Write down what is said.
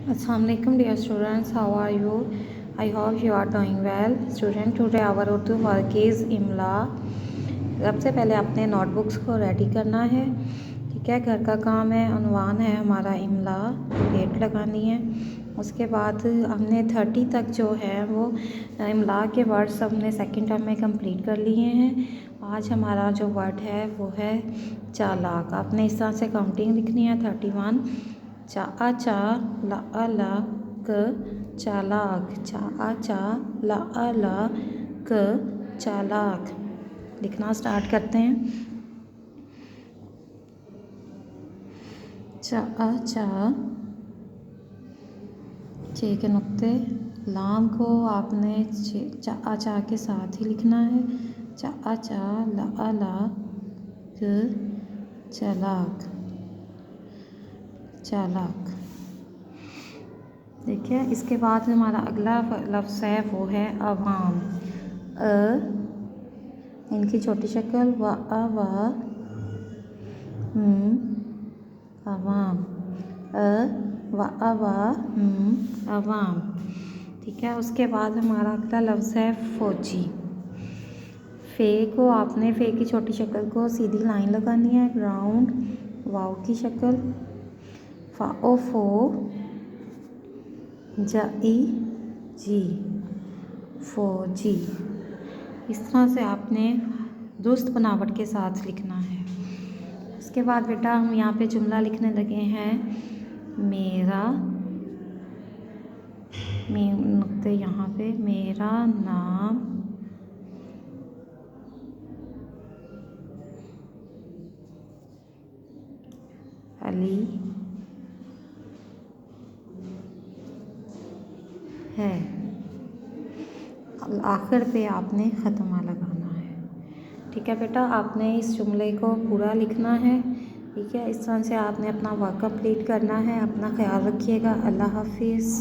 Assalamualaikum dear students, how are you? I hope you are doing well. Student, today our Urdu work is इमला। सबसे पहले अपने notebooks को ready करना है, ठीक है। घर का काम है, उन्वान है हमारा इमला, डेट लगानी है। उसके बाद हमने 30 तक जो है वो इमला के वर्ड्स हमने सेकंड टर्म में कंप्लीट कर लिए हैं। आज हमारा जो वर्ड है वो है चालाक। आपने इस तरह से काउंटिंग लिखनी है 31। चा ला ला क चालाक, चा ला ला क चालाक। लिखना स्टार्ट करते हैं। चा चे के नुक्ते, लाम को आपने चा के साथ ही लिखना है। चा ला ला क चालाक, चालाक। देखिए, इसके बाद हमारा अगला लफ्ज़ है वो है अवाम। इनकी छोटी शक्ल अवाम, अवाम, ठीक है। उसके बाद हमारा अगला लफ्ज़ है फ़ौजी। फ़े को आपने फ़े की छोटी शक्ल को सीधी लाइन लगानी है, राउंड वाव की शक्ल। फो जी जी, फ़ौजी। इस तरह से आपने दुरुस्त बनावट के साथ लिखना है। उसके बाद बेटा हम यहाँ पे जुमला लिखने लगे हैं। मेरा नुक्ते यहाँ पे, मेरा नाम अली है। आखिर पे आपने ख़त्मा लगाना है, ठीक है बेटा। आपने इस जुमले को पूरा लिखना है, ठीक है। इस तरह से आपने अपना वर्क कंप्लीट करना है। अपना ख्याल रखिएगा। अल्लाह हाफिज़।